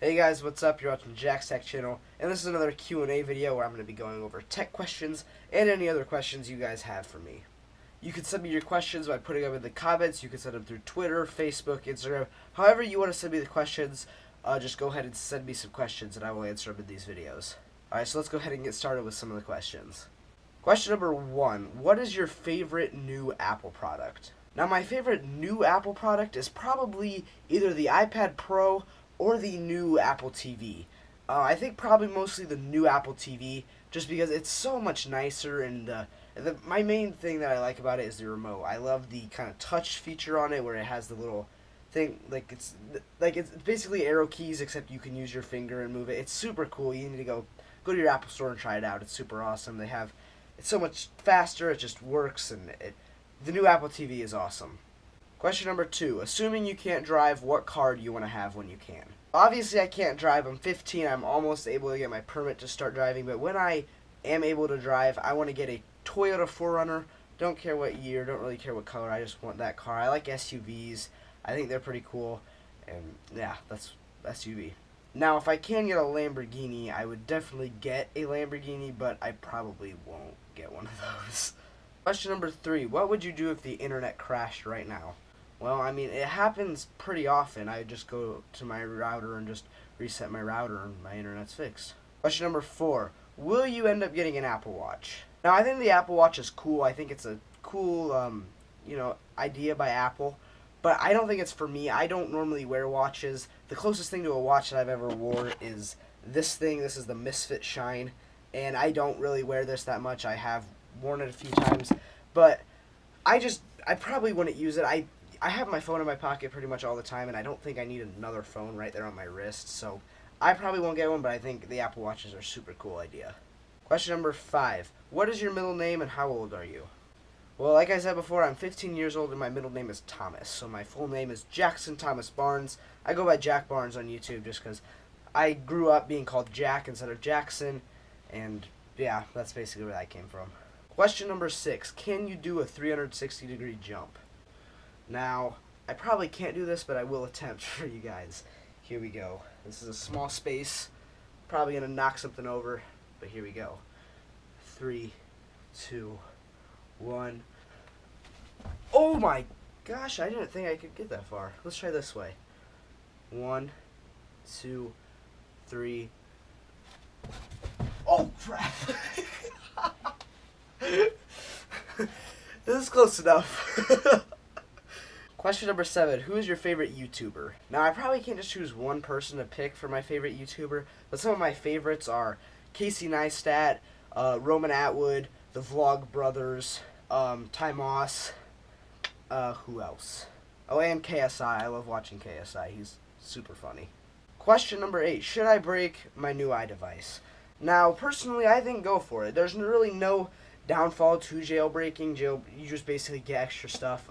Hey guys, what's up? You're watching Jack's Tech Channel, and this is another Q&A video where I'm going to be going over tech questions and any other questions you guys have for me. You can send me your questions by putting them in the comments. You can send them through Twitter, Facebook, Instagram. However you want to send me the questions, just go ahead and send me some questions and I will answer them in these videos. Alright, so let's go ahead and get started with some of the questions. Question number 1. What is your favorite new Apple product? Now, my favorite new Apple product is probably either the iPad Pro or the new Apple TV. I think probably mostly the new Apple TV, just because it's so much nicer, and my main thing that I like about it is the remote. I love the kind of touch feature on it, where it has the little thing, it's basically arrow keys, except you can use your finger and move it. It's super cool. You need to go to your Apple store and try it out. It's super awesome. It's so much faster. It just works, and the new Apple TV is awesome. Question number 2. Assuming you can't drive, what car do you want to have when you can? Obviously, I can't drive. I'm 15. I'm almost able to get my permit to start driving. But when I am able to drive, I want to get a Toyota 4Runner. Don't care what year. Don't really care what color. I just want that car. I like SUVs. I think they're pretty cool. And yeah, that's SUV. Now, if I can get a Lamborghini, I would definitely get a Lamborghini, but I probably won't get one of those. Question number 3. What would you do if the internet crashed right now? Well, I mean, it happens pretty often. I just go to my router and just reset my router and my internet's fixed. Question number 4. Will you end up getting an Apple Watch? Now, I think the Apple Watch is cool. I think it's a cool, idea by Apple. But I don't think it's for me. I don't normally wear watches. The closest thing to a watch that I've ever worn is this thing. This is the Misfit Shine. And I don't really wear this that much. I have worn it a few times. But I probably wouldn't use it. I have my phone in my pocket pretty much all the time, and I don't think I need another phone right there on my wrist, so I probably won't get one, but I think the Apple Watches are a super cool idea. Question number 5. What is your middle name and how old are you? Well, like I said before, I'm 15 years old and my middle name is Thomas, so my full name is Jackson Thomas Barnes. I go by Jack Barnes on YouTube just because I grew up being called Jack instead of Jackson, and yeah, that's basically where that came from. Question number 6. Can you do a 360-degree jump? Now, I probably can't do this, but I will attempt for you guys. Here we go. This is a small space. Probably going to knock something over, but here we go. 3, 2, 1. Oh my gosh, I didn't think I could get that far. Let's try this way. 1, 2, 3. Oh crap! This is close enough. Question number 7. Who is your favorite YouTuber? Now, I probably can't just choose one person to pick for my favorite YouTuber, but some of my favorites are Casey Neistat, Roman Atwood, the Vlog Brothers, Ty Moss, who else? Oh, and KSI. I love watching KSI. He's super funny. Question number 8. Should I break my new iDevice? Now, personally, I think go for it. There's really no downfall to jailbreaking. You just basically get extra stuff.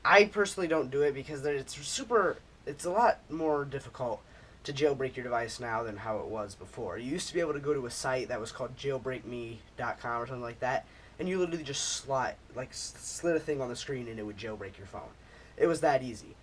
I personally don't do it because it's a lot more difficult to jailbreak your device now than how it was before. You used to be able to go to a site that was called jailbreakme.com or something like that, and you literally just slid a thing on the screen and it would jailbreak your phone. It was that easy.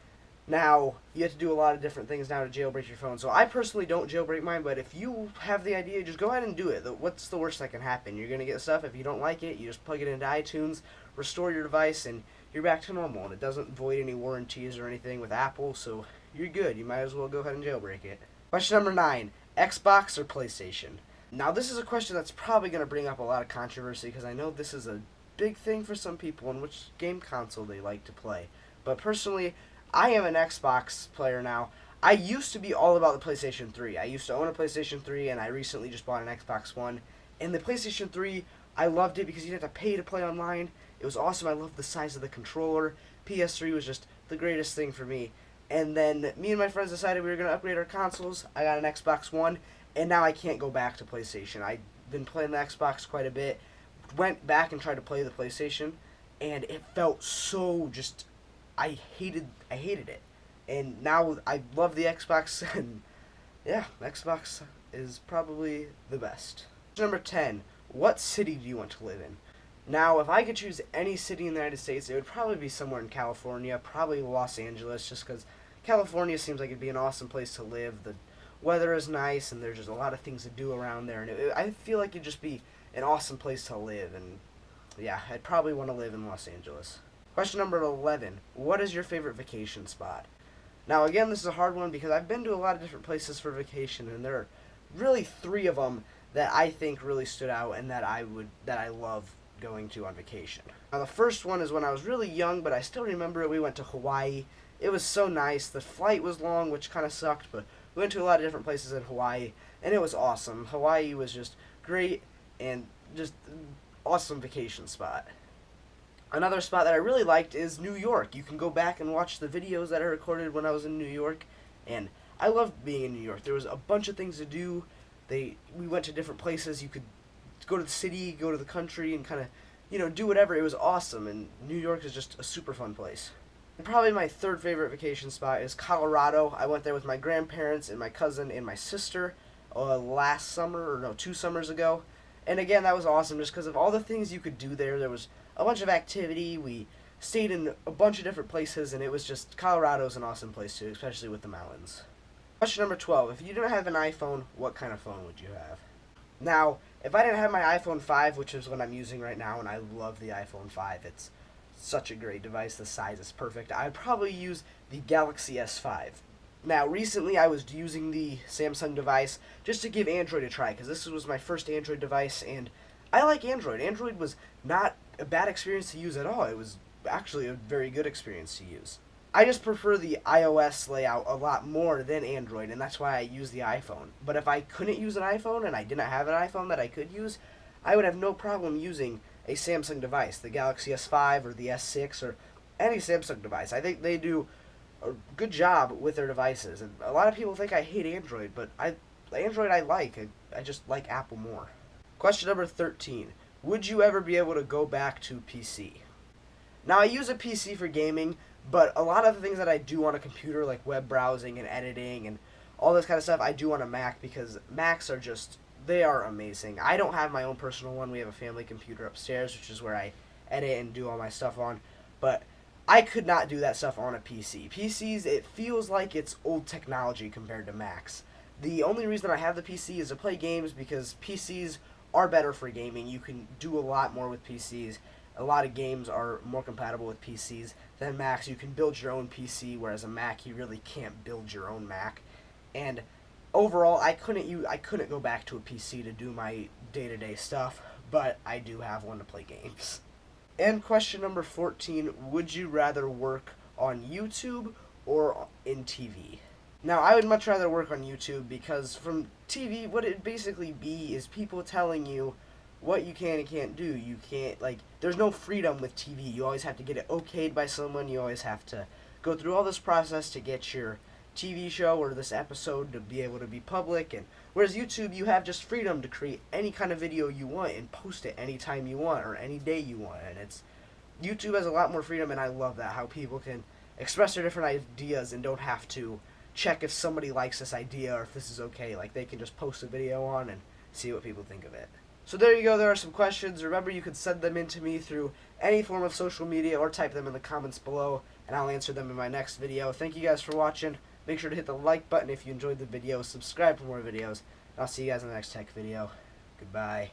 Now, you have to do a lot of different things now to jailbreak your phone. So I personally don't jailbreak mine, but if you have the idea, just go ahead and do it. What's the worst that can happen? You're going to get stuff. If you don't like it, you just plug it into iTunes, restore your device, and you're back to normal. And it doesn't void any warranties or anything with Apple, so you're good. You might as well go ahead and jailbreak it. Question number 9. Xbox or PlayStation? Now, this is a question that's probably going to bring up a lot of controversy because I know this is a big thing for some people and which game console they like to play. But personally, I am an Xbox player now. I used to be all about the PlayStation 3. I used to own a PlayStation 3, and I recently just bought an Xbox One. And the PlayStation 3, I loved it because you didn't have to pay to play online. It was awesome. I loved the size of the controller. PS3 was just the greatest thing for me. And then me and my friends decided we were going to upgrade our consoles. I got an Xbox One, and now I can't go back to PlayStation. I've been playing the Xbox quite a bit. Went back and tried to play the PlayStation, and it felt so just... I hated it, and now I love the Xbox, and yeah, Xbox is probably the best. Number 10. What city do you want to live in? Now, if I could choose any city in the United States, it would probably be somewhere in California, probably Los Angeles, just because California seems like it'd be an awesome place to live. The weather is nice, and there's just a lot of things to do around there. And I feel like it'd just be an awesome place to live. And yeah, I'd probably want to live in Los Angeles. Question number 11. What is your favorite vacation spot? Now, again, this is a hard one because I've been to a lot of different places for vacation, and there are really 3 of them that I think really stood out and that I love going to on vacation. Now, the first one is when I was really young, but I still remember it. We went to Hawaii. It was so nice. The flight was long, which kind of sucked, but we went to a lot of different places in Hawaii, and it was awesome. Hawaii was just great and just awesome vacation spot. Another spot that I really liked is New York. You can go back and watch the videos that I recorded when I was in New York, and I loved being in New York. There was a bunch of things to do. We went to different places. You could go to the city, go to the country, and kind of, do whatever. It was awesome, and New York is just a super fun place. And probably my third favorite vacation spot is Colorado. I went there with my grandparents and my cousin and my sister last summer, or no, 2 summers ago. And again, that was awesome just because of all the things you could do there. There was a bunch of activity. We stayed in a bunch of different places, and it was just, Colorado's an awesome place too, especially with the mountains. Question number 12. If you didn't have an iPhone, what kind of phone would you have? Now, if I didn't have my iPhone 5, which is what I'm using right now, and I love the iPhone 5, it's such a great device. The size is perfect. I'd probably use the Galaxy S5. Now, recently I was using the Samsung device just to give Android a try, because this was my first Android device, and I like Android. Android was not a bad experience to use at all. It was actually a very good experience to use. I just prefer the iOS layout a lot more than Android, and that's why I use the iPhone. But if I couldn't use an iPhone and I didn't have an iPhone that I could use, I would have no problem using a Samsung device, the Galaxy S5 or the S6 or any Samsung device. I think they do a good job with their devices, and a lot of people think I hate Android, but Android I like. I just like Apple more. Question number 13. Would you ever be able to go back to PC? Now, I use a PC for gaming, but a lot of the things that I do on a computer, like web browsing and editing and all this kind of stuff, I do on a Mac, because Macs are just, they are amazing. I don't have my own personal one. We have a family computer upstairs, which is where I edit and do all my stuff on, but I could not do that stuff on a PC. PCs, it feels like it's old technology compared to Macs. The only reason I have the PC is to play games, because PCs are better for gaming. You can do a lot more with PCs. A lot of games are more compatible with PCs than Macs. You can build your own PC, whereas a Mac, you really can't build your own Mac. And overall, I couldn't go back to a PC to do my day-to-day stuff, but I do have one to play games. And question number 14, would you rather work on YouTube or in TV? Now, I would much rather work on YouTube, because from TV, what it basically be is people telling you what you can and can't do. You can't, there's no freedom with TV. You always have to get it okayed by someone. You always have to go through all this process to get your TV show or this episode to be able to be public. And whereas YouTube, you have just freedom to create any kind of video you want and post it anytime you want or any day you want. And YouTube has a lot more freedom, and I love that, how people can express their different ideas and don't have to check if somebody likes this idea or if this is okay. Like, they can just post a video on and see what people think of it. So there you go. There are some questions. Remember, you can send them in to me through any form of social media or type them in the comments below, and I'll answer them in my next video. Thank you guys for watching. Make sure to hit the like button if you enjoyed the video. Subscribe for more videos. And I'll see you guys in the next tech video. Goodbye.